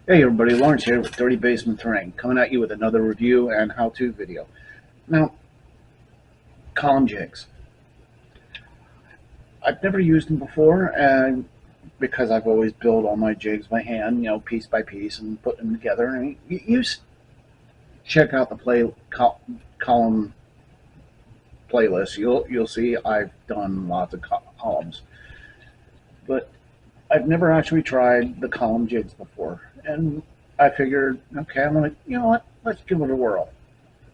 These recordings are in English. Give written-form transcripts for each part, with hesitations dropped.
Hey everybody, Lawrence here with Dirty Basement Terrain, coming at you with another review and how-to video. Now, column jigs. I've never used them before, and because I've always built all my jigs by hand, piece by piece, and put them together. And you check out the column playlist. You'll see I've done lots of columns, but I've never actually tried the column jigs before. And I figured, okay, I'm gonna, you know what? Let's give it a whirl.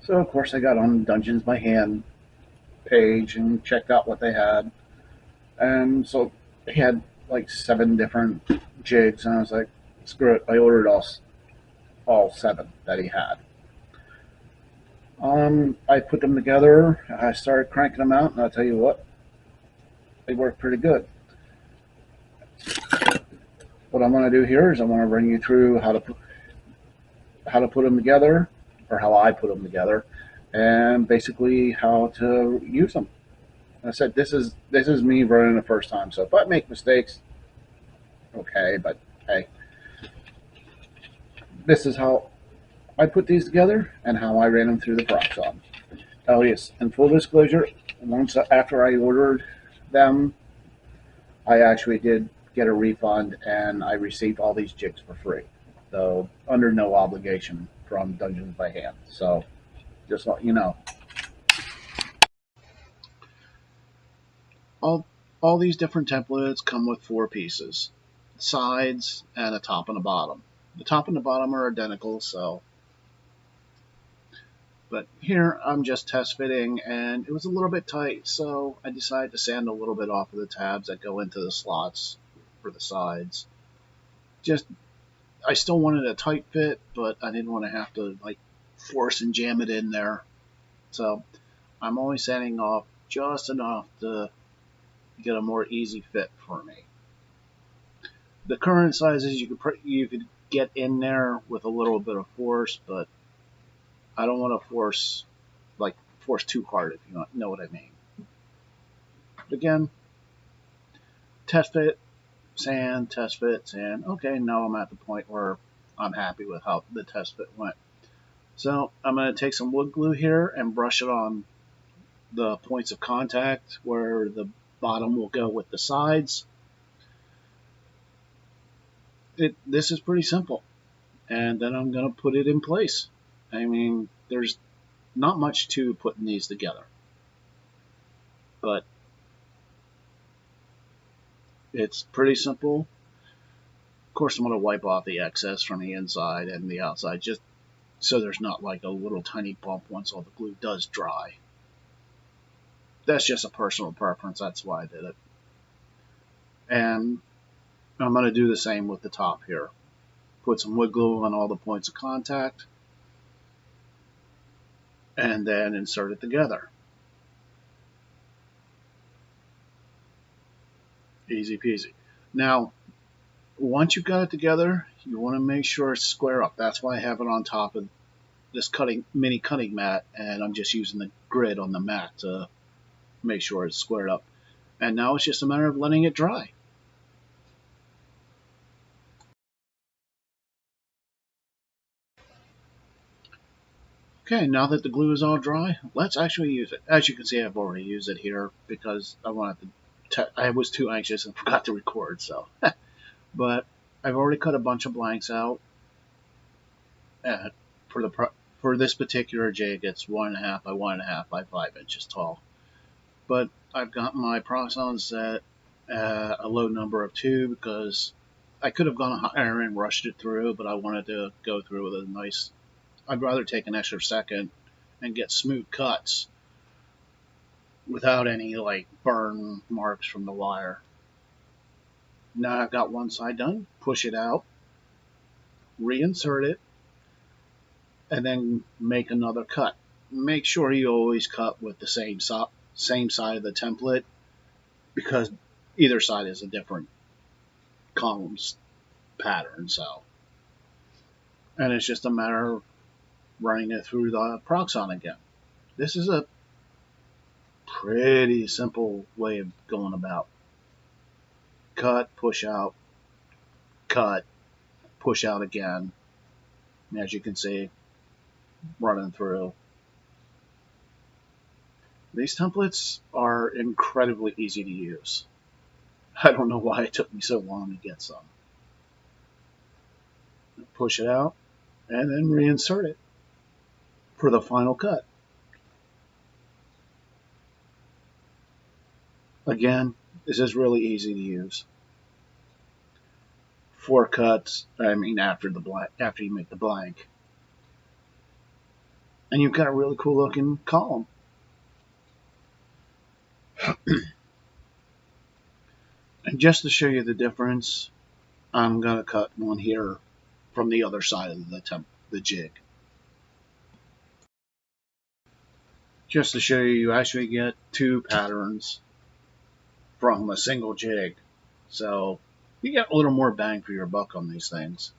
So of course I got on Dungeons by Hand page and checked out what they had. And so he had like 7 different jigs, and I was like, screw it. I ordered all 7 that he had. I put them together. I started cranking them out, and I'll tell you what, they work pretty good. What I'm going to do here is I'm going to run you through how to put them together, or how I put them together, and basically how to use them. I said this is me running the first time, so if I make mistakes, okay, but hey, this is how I put these together and how I ran them through the Proxon. Oh yes, and full disclosure, once after I ordered them, I actually did get a refund and I received all these jigs for free, though under no obligation from Dungeons by Hand. So just let you know. All these different templates come with 4 pieces, sides and a top and a bottom. The top and the bottom are identical, so. But here I'm just test fitting, and it was a little bit tight, so I decided to sand a little bit off of the tabs that go into the slots for the sides. Just, I still wanted a tight fit, but I didn't want to have to like force and jam it in there. So I'm only sanding off just enough to get a more easy fit for me. The current sizes you could get in there with a little bit of force, but I don't want to force too hard, if you know what I mean. Again, test fit, sand, test fit, sand. Okay, now I'm at the point where I'm happy with how the test fit went. So I'm going to take some wood glue here and brush it on the points of contact where the bottom will go with the sides. This is pretty simple. And then I'm going to put it in place. I mean, there's not much to putting these together, but it's pretty simple. Of course, I'm going to wipe off the excess from the inside and the outside, just so there's not like a little tiny bump once all the glue does dry. That's just a personal preference. That's why I did it. And I'm going to do the same with the top here. Put some wood glue on all the points of contact, and then insert it together. Easy peasy. Now, once you've got it together, you want to make sure it's square up. That's why I have it on top of this mini cutting mat, and I'm just using the grid on the mat to make sure it's squared up. And now it's just a matter of letting it dry. Okay, now that the glue is all dry, let's actually use it. As you can see, I've already used it here because I was too anxious and forgot to record, so. But I've already cut a bunch of blanks out. For this particular jig, it's 1.5 by 1.5 by 5 inches tall. But I've got my Proxon set a low number of 2 because I could have gone higher and rushed it through, but I wanted to go through with a nice. I'd rather take an extra second and get smooth cuts without any like burn marks from the wire. Now I've got one side done, push it out, reinsert it, and then make another cut. Make sure you always cut with the same side of the template, because either side is a different columns pattern. So, and it's just a matter of running it through the Proxon again. This is a pretty simple way of going about. Cut, push out, cut, push out again. As you can see, running through. These templates are incredibly easy to use. I don't know why it took me so long to get some. Push it out and then reinsert it for the final cut. Again, this is really easy to use. 4 cuts, after you make the blank. And you've got a really cool looking column. And just to show you the difference, I'm going to cut one here from the other side of the jig. Just to show you, you actually get 2 patterns from a single jig. So you get a little more bang for your buck on these things.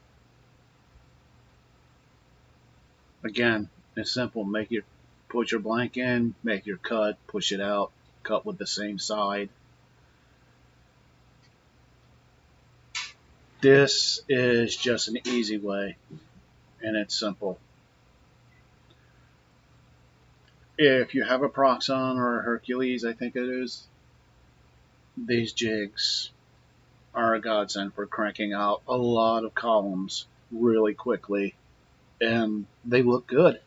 Again, it's simple. Put your blank in, make your cut, push it out, cut with the same side. This is just an easy way, and it's simple. If you have a Proxon or a Hercules, I think it is, these jigs are a godsend for cranking out a lot of columns really quickly, and they look good.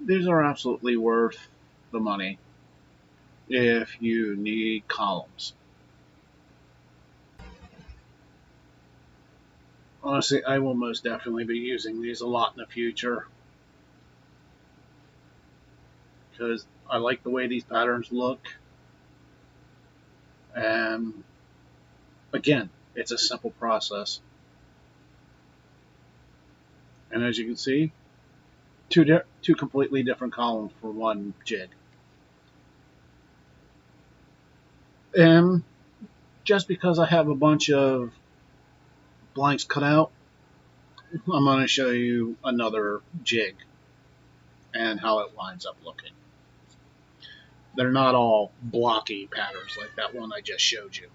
These are absolutely worth the money if you need columns. Honestly, I will most definitely be using these a lot in the future because I like the way these patterns look. And again, it's a simple process. And as you can see, two completely different columns for one jig. And just because I have a bunch of blanks cut out, I'm going to show you another jig and how it winds up looking. They're not all blocky patterns like that one I just showed you.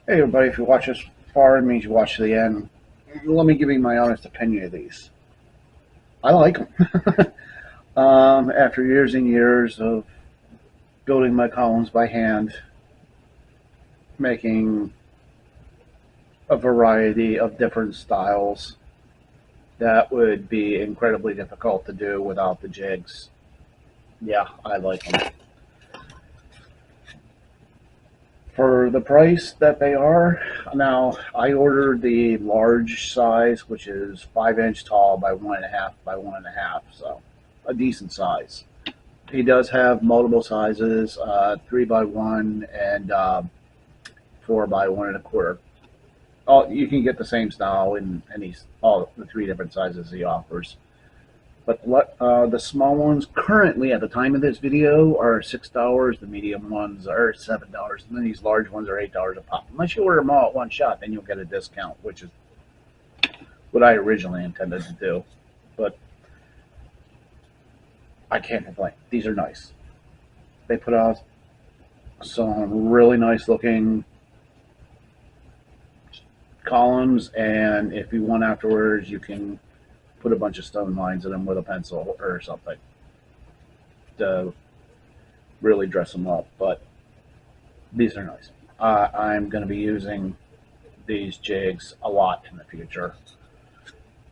Hey everybody, if you watch this far, it means you watch to the end. Let me give you my honest opinion of these. I like them. After years and years of building my columns by hand, making a variety of different styles, that would be incredibly difficult to do without the jigs. Yeah, I like them. For the price that they are, now I ordered the large size, which is 5 inch tall by 1.5 by 1.5, so a decent size. He does have multiple sizes, 3 by 1 and 4 by 1 1/4. Oh, you can get the same style in all the 3 different sizes he offers. But the small ones currently at the time of this video are $6. The medium ones are $7, and then these large ones are $8 a pop. Unless you order them all at one shot, then you'll get a discount, which is what I originally intended to do. But I can't complain. These are nice. They put out some really nice looking columns, and if you want afterwards, you can put a bunch of stone lines in them with a pencil or something to really dress them up. But these are nice. I'm going to be using these jigs a lot in the future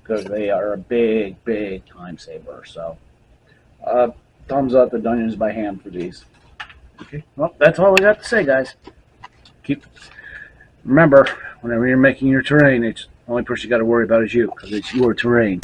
because they are a big time saver. So thumbs up to Dungeons by Hand for these. Okay, well, that's all I got to say, guys. Remember, whenever you're making your terrain, it's the only person you got to worry about is you, because it's your terrain.